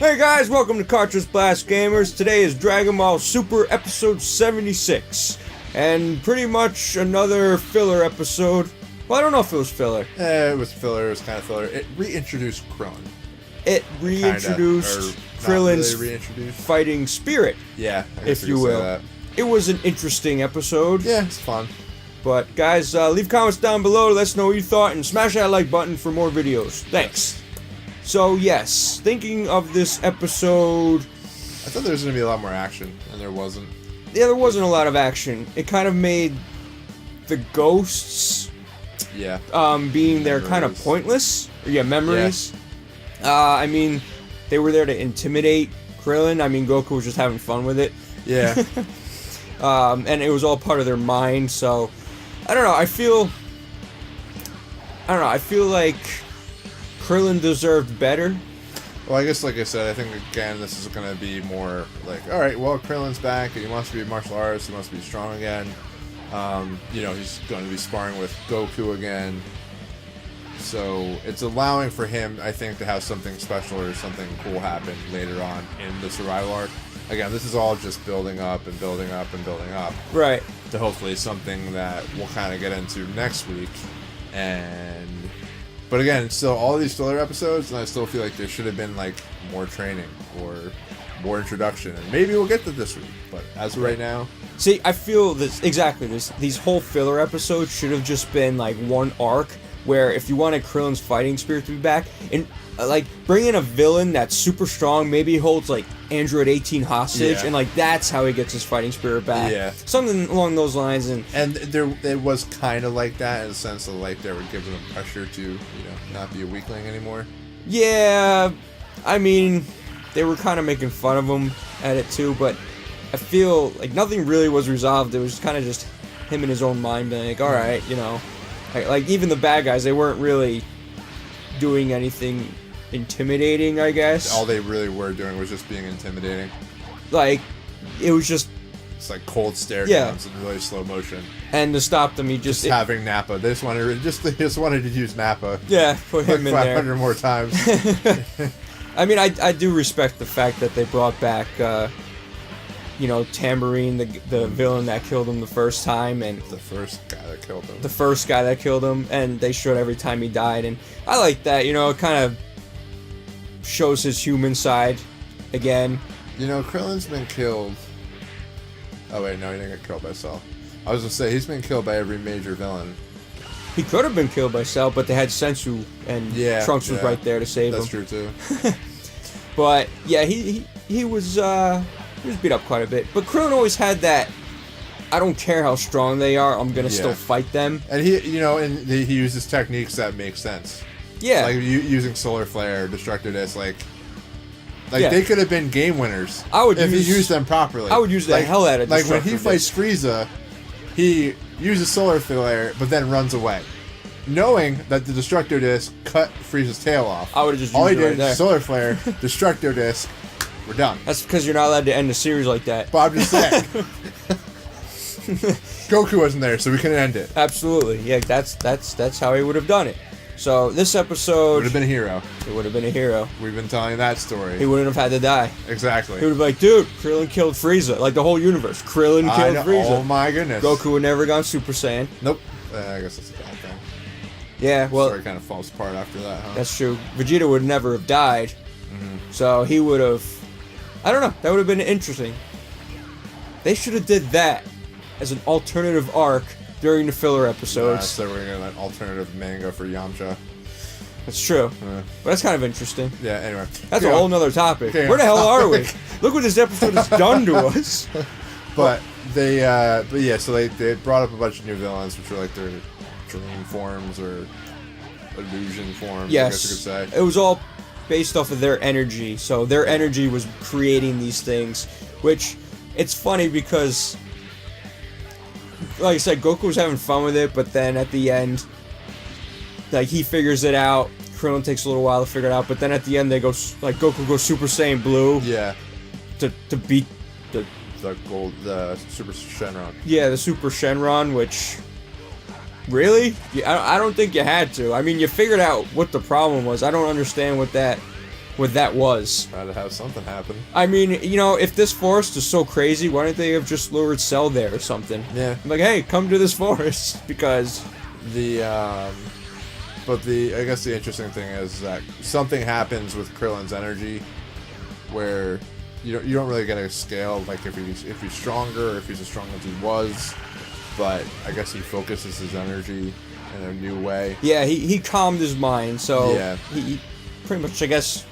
Hey guys, welcome to Cartridge Blast Gamers. Today is Dragonball Super episode 76. And pretty much another filler episode. Well, I don't know if it was filler. It was filler, it was kind of filler. It reintroduced Krillin. It reintroduced Krillin's fighting spirit. Yeah, if you will. It was an interesting episode. Yeah, it's fun. But guys, leave comments down below to let us know what you thought and smash that like button for more videos. Thanks. So yes, thinking of this episode... I thought there was going to be a lot more action, and there wasn't. Yeah, there wasn't a lot of action. It kind of made the ghosts... Yeah. Being there kind of pointless. Yeah, memories. Yeah. I mean, they were there to intimidate Krillin. I mean, Goku was just having fun with it. Yeah. And it was all part of their mind, so... I don't know, I feel like Krillin deserved better. Well, I guess, like I said, I think, again, this is going to be more like, alright, well, Krillin's back, and he wants to be a martial artist, he wants to be strong again. You know, he's going to be sparring with Goku again. So, it's allowing for him, I think, to have something special or something cool happen later on in the survival arc. Again, this is all just building up and building up and building up. Right. To hopefully something that we'll kind of get into next week. But again, it's still all these filler episodes, and I still feel like there should have been, like, more training or more introduction. And maybe we'll get to this week, but as of right now... See, I feel this, exactly, these whole filler episodes should have just been, like, one arc, where if you wanted Krillin's fighting spirit to be back, and, like, bring in a villain that's super strong, maybe he holds, like, Android 18 hostage, and, like, that's how he gets his fighting spirit back. Yeah. Something along those lines. And it was kind of like that in the sense of, like, they were giving him pressure to, you know, not be a weakling anymore. Yeah, I mean, they were kind of making fun of him at it, too, but I feel like nothing really was resolved. It was kind of just him in his own mind being like, alright, you know, like, even the bad guys, they weren't really doing anything intimidating, I guess. All they really were doing was just being intimidating. Like, it was just... It's like cold stare downs in really slow motion. And to stop them, he just... having Nappa. They just wanted to use Nappa. Yeah, put him in there. 500 more times. I mean, I do respect the fact that they brought back... you know, Tambourine, the villain that killed him the first time, and... The first guy that killed him. The first guy that killed him, and they showed every time he died, and I like that, you know, it kind of shows his human side again. You know, Krillin's been killed... Oh wait, no, he didn't get killed by Cell. I was gonna say, he's been killed by every major villain. He could have been killed by Cell, but they had Sensu, and Trunks was right there to save him. That's true, too. But, yeah, he was beat up quite a bit. But Krillin always had that, I don't care how strong they are, I'm gonna still fight them. And he, you know, and he uses techniques that make sense. Yeah. Like using Solar Flare, Destructor Disc, like they could have been game winners if he used them properly. I would use the hell out of Destructor Destructor when he fights Frieza, he uses Solar Flare, but then runs away. Knowing that the Destructor Disc cut Frieza's tail off. I would have just all used he it did right there. Solar Flare, Destructor Disc, we're done. That's because you're not allowed to end the series like that. But I'm just saying. Goku wasn't there, so we couldn't end it. Absolutely. Yeah, that's how he would have done it. So this episode would have been a hero. It would have been a hero. We've been telling that story. He wouldn't have had to die. Exactly. He would have been like, dude, Krillin killed Frieza. Like the whole universe. Krillin killed Frieza. Oh my goodness. Goku would never gone Super Saiyan. Nope. I guess that's a bad thing. Yeah, well... The story kind of falls apart after that, huh? That's true. Vegeta would never have died. So he would have... I don't know. That would have been interesting. They should have did that as an alternative arc during the filler episodes. Yeah, so we're going to an alternative manga for Yamcha. That's true. But that's kind of interesting. Yeah, anyway. That's a whole nother topic. Where the hell are we? Look what this episode has done to us. But so they brought up a bunch of new villains, which were like their dream forms or illusion forms, I guess you could say. It was all based off of their energy. So their energy was creating these things, which it's funny because, like I said, Goku was having fun with it, but then at the end, like, he figures it out. Krillin takes a little while to figure it out, but then at the end they go, like, Goku goes Super Saiyan Blue. Yeah. To beat the Super Shenron. Yeah, the Super Shenron, which... Really? I don't think you had to. I mean, you figured out what the problem was. I don't understand what that what that was. Try to have something happen. I mean, you know, if this forest is so crazy, why don't they have just lured Cell there or something? Yeah. Like, hey, come to this forest, because... But I guess the interesting thing is that something happens with Krillin's energy where you don't really get a scale, like if he's stronger or if he's as strong as he was, but I guess he focuses his energy in a new way. Yeah, he calmed his mind, so yeah. he pretty much, I guess,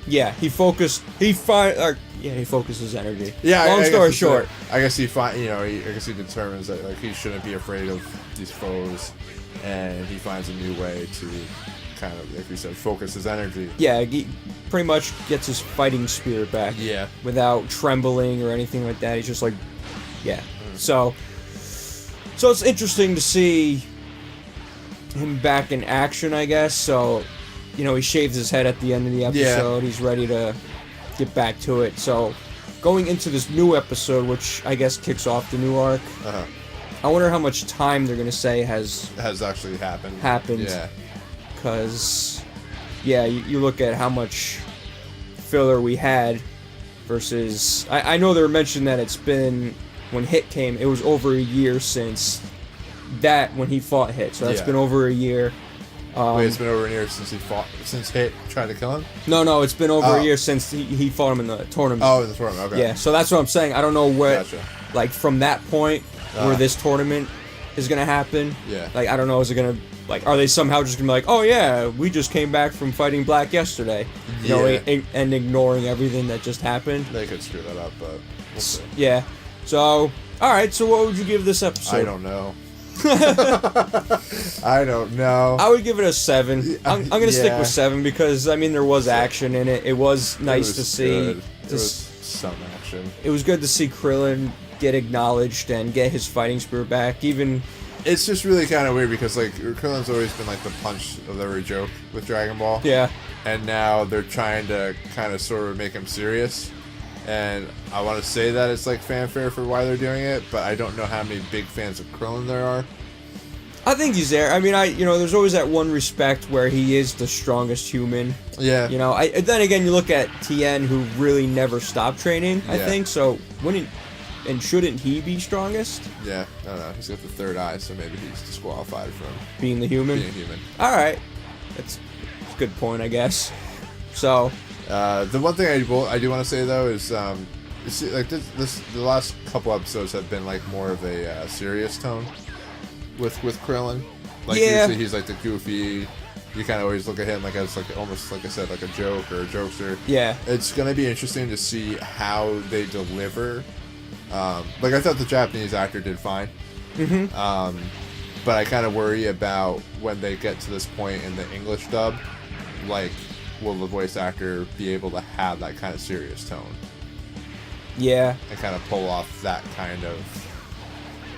yeah, he focuses his energy. Yeah, long story short, I guess he determines that like he shouldn't be afraid of these foes, and he finds a new way to kind of, like we said, focus his energy. Yeah, he pretty much gets his fighting spirit back. Yeah. Without trembling or anything like that. He's just like, yeah. So it's interesting to see him back in action, I guess. So, you know, he shaves his head at the end of the episode. Yeah. He's ready to get back to it. So, going into this new episode, which I guess kicks off the new arc, I wonder how much time they're going to say has actually happened. Yeah. Because, yeah, you look at how much filler we had versus... I know they were mentioning that it's been... When Hit came, it was over a year since that, when he fought Hit. So that's been over a year. Wait, it's been over a year since Hit tried to kill him? No, it's been over a year since he fought him in the tournament. Oh, in the tournament, okay. Yeah, so that's what I'm saying. I don't know what, like, from that point where this tournament is going to happen. Yeah. Like, I don't know, is it going to, like, are they somehow just going to be like, oh, yeah, we just came back from fighting Black yesterday. You know, and ignoring everything that just happened. They could screw that up, but we'll see. Yeah. So, alright, so what would you give this episode? I don't know. I don't know. I would give it a 7. I'm going to stick with 7 because, I mean, there was action in it. It was nice to see. It was some action. It was good to see Krillin get acknowledged and get his fighting spirit back. Even... It's just really kind of weird because, like, Krillin's always been, like, the punch of every joke with Dragon Ball. Yeah. And now they're trying to kind of sort of make him serious. And I want to say that it's like fanfare for why they're doing it, but I don't know how many big fans of Krillin there are. I think he's there. I mean, there's always that one respect where he is the strongest human. Yeah. You know, then again, you look at Tien, who really never stopped training, I think, so shouldn't he be strongest? Yeah, I don't know. He's got the third eye, so maybe he's disqualified from being the human? Being a human. Alright. That's a good point, I guess. So... the one thing I do want to say though is like the last couple episodes have been like more of a serious tone with Krillin. Like usually he's like the goofy. You kind of always look at him like as like almost like I said like a joke or a jokester. Yeah. It's gonna be interesting to see how they deliver. Like I thought the Japanese actor did fine. Mm-hmm. But I kind of worry about when they get to this point in the English dub, like. Will the voice actor be able to have that kind of serious tone? Yeah. And kind of pull off that kind of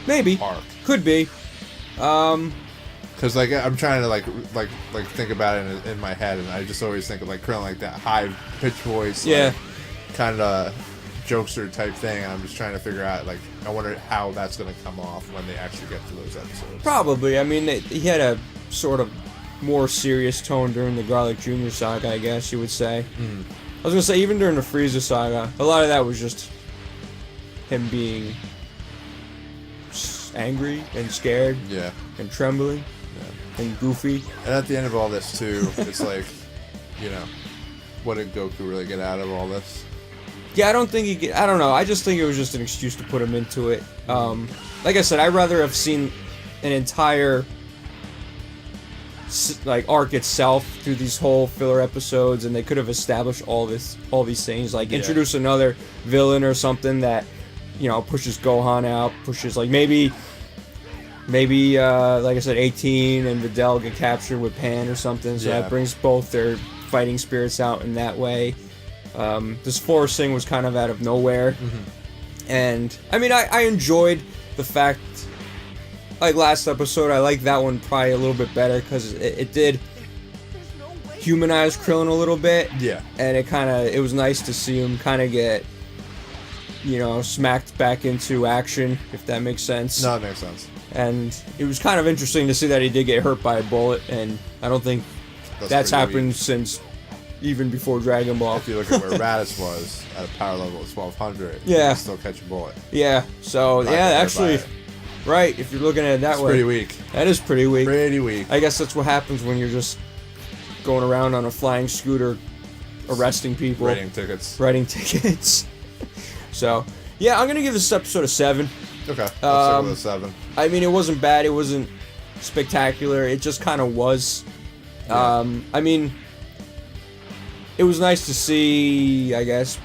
maybe arc. Could be. Because like I'm trying to like think about it in my head, and I just always think of like Krillin like that high pitched voice, like, kind of jokester type thing, and I'm just trying to figure out like I wonder how that's going to come off when they actually get to those episodes. Probably. I mean, he had a sort of more serious tone during the Garlic Jr. saga, I guess you would say. Mm. I was gonna say, even during the Frieza saga, a lot of that was just him being angry and scared, and trembling, and goofy. And at the end of all this too, it's like, you know, what did Goku really get out of all this? Yeah, I don't think I don't know. I just think it was just an excuse to put him into it. Like I said, I'd rather have seen an entire like arc itself through these whole filler episodes, and they could have established all these things, like introduce another villain or something that, you know, pushes Gohan out, pushes like maybe like I said, 18 and Videl get captured with Pan or something, so that brings both their fighting spirits out in that way. This forest thing was kind of out of nowhere, and I mean I enjoyed the fact. Like last episode, I liked that one probably a little bit better because it did humanize Krillin a little bit. Yeah. And it was nice to see him kind of get, you know, smacked back into action, if that makes sense. No, it makes sense. And it was kind of interesting to see that he did get hurt by a bullet, and I don't think that's happened since even before Dragon Ball. If you look at where Raditz was at a power level of 1200, Yeah. you can still catch a bullet. Yeah, so, Not yeah, gonna actually, buy it. right, if you're looking at it that It's way. pretty weak. That is pretty weak. Pretty weak. I guess that's what happens when you're just going around on a flying scooter, arresting people. Writing tickets. Writing tickets. So, yeah, I'm going to give this episode a 7. Okay. Let's stick with a 7. I mean, it wasn't bad. It wasn't spectacular. It just kind of was. Yeah. I mean, it was nice to see, I guess,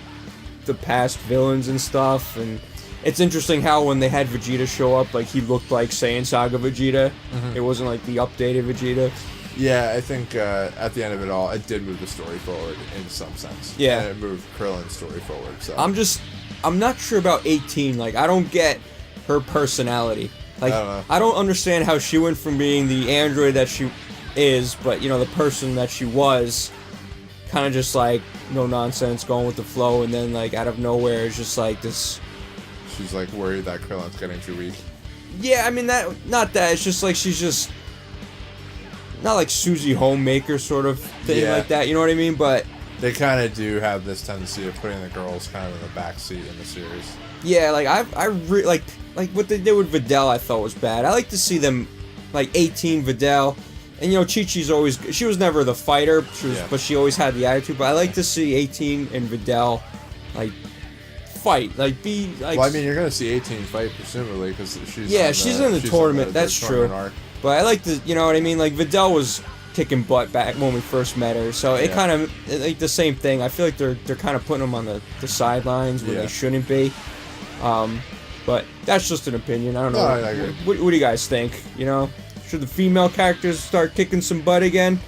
the past villains and stuff. And it's interesting how when they had Vegeta show up, like, he looked like Saiyan Saga Vegeta. Mhm. It wasn't like the updated Vegeta. Yeah, I think at the end of it all, it did move the story forward in some sense. Yeah. And it moved Krillin's story forward. So I'm not sure about 18. Like, I don't get her personality. Like, I don't know. I don't understand how she went from being the android that she is, but, you know, the person that she was, kind of just, like, no nonsense, going with the flow, and then, like, out of nowhere, it's just, like, this... She's, like, worried that Krillin's getting too weak. Yeah, I mean, not that, it's just, like, she's just... Not like Susie Homemaker sort of thing Yeah. like that, you know what I mean? But... They kind of do have this tendency of putting the girls kind of in the back seat in the series. Yeah, like, like what they did with Videl I thought was bad. I like to see them, like, 18 Videl, and, you know, Chi-Chi's always, she was never the fighter, but she always had the attitude, but I like to see 18 and Videl, like, fight, like, be, like... Well, I mean, you're going to see 18 fight, presumably, because she's she's in the tournament, that's true. Arc. But I like to, you know what I mean, like, Videl was kicking butt back when we first met her, so it kind of, like, the same thing. I feel like they're kind of putting them on the sidelines when they shouldn't be. But that's just an opinion. I don't know. No, I agree. What do you guys think? You know, should the female characters start kicking some butt again?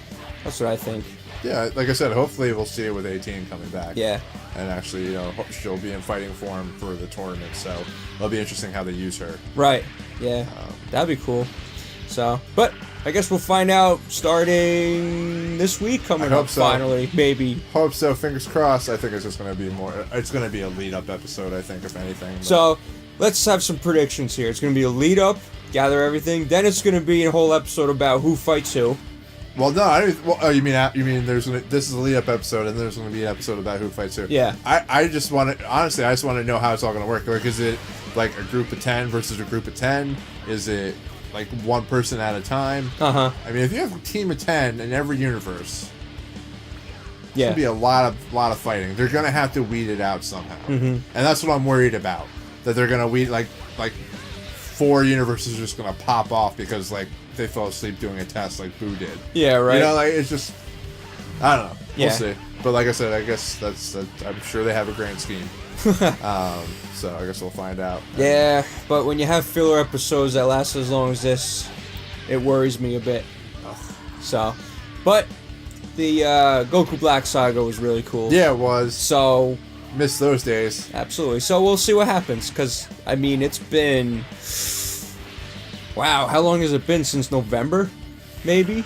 That's what I think. Yeah, like I said, hopefully we'll see it with 18 coming back. Yeah. And actually, you know, she'll be in fighting form for the tournament, so it'll be interesting how they use her. Right. Yeah. That'd be cool. So, but I guess we'll find out starting this week coming up. So. Finally, maybe. Hope so. Fingers crossed. I think it's just going to be more. It's going to be a lead-up episode, I think, if anything. But. So, let's have some predictions here. It's going to be a lead-up, gather everything. Then it's going to be a whole episode about who fights who. Well, no. I don't, well, oh, you mean this is a lead-up episode, and there's going to be an episode about who fights who? Yeah. I just want to honestly. I just want to know how it's all going to work. Like, is it like a group of 10 versus a group of 10? Is it like one person at a time? Uh-huh. I mean, if you have a team of 10 in every universe, it's Yeah. gonna be a lot of fighting. They're gonna have to weed it out somehow, and that's what I'm worried about. That they're gonna weed like 4 universes are just gonna pop off because like they fell asleep doing a test like Boo did. Yeah, right. You know, like it's just I don't know. Yeah. We'll see. But like I said, I guess that's I'm sure they have a grand scheme. So I guess we'll find out. Yeah, but when you have filler episodes that last as long as this, it worries me a bit. So, but the Goku Black Saga was really cool. Yeah, it was. So, Miss those days. absolutely. So we'll see what happens, because, I mean, it's been... Wow, how long has it been? Since November? Maybe?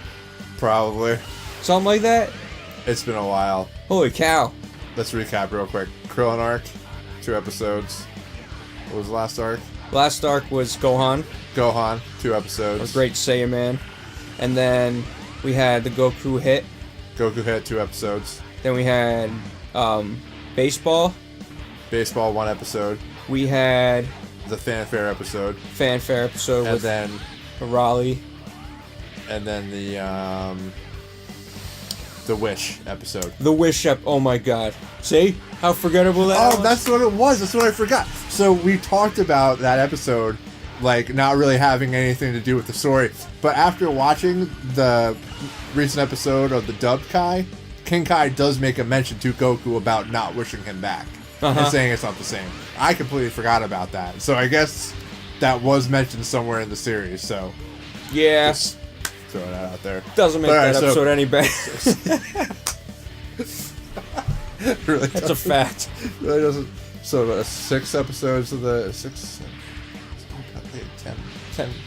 Probably. Something like that? It's been a while. Holy cow. Let's recap real quick. Krillin arc, 2 episodes. What was the last arc? Last arc was Gohan, Gohan, 2 a episodes. great Saiyan man. And then we had the Goku hit. Goku hit, 2 episodes. Then we had baseball. Baseball, 1 episode. We had The fanfare episode. fanfare episode And with then Raleigh. the Wish episode. The Wish oh my god. See? How forgettable that was? Oh, that's what it was. That's what I forgot. So we talked about that episode, like, not really having anything to do with the story. But after watching the recent episode of the dubbed Kai, King Kai does make a mention to Goku about not wishing him back. And saying it's not the same. I completely forgot about that. So I guess that was mentioned somewhere in the series. So Yeah. just throw that out there. Doesn't make Alright, that episode any better. Really That's a fact. really doesn't. So 6 episodes of the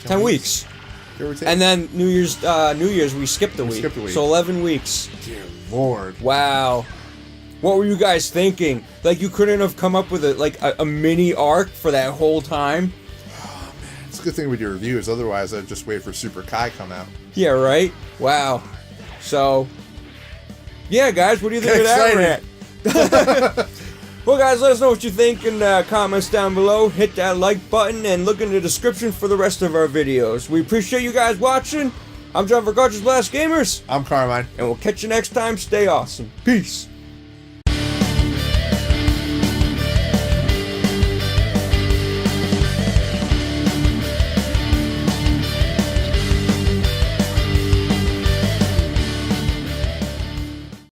10 weeks. Give or take. And then New Year's we skipped a week. skipped a week. So 11 weeks. Dear Lord. Wow. What were you guys thinking? Like, you couldn't have come up with a mini arc for that whole time? It's a good thing we do reviews. Otherwise, I'd just wait for Super Kai come out. Yeah, right? Wow. So, Yeah, guys, what do you think of that rant? Well, guys, let us know what you think in the comments down below. Hit that like button and look in the description for the rest of our videos. We appreciate you guys watching. I'm Jon for Cartridge Blast Gamers. I'm Carmine. And we'll catch you next time. Stay awesome. Peace.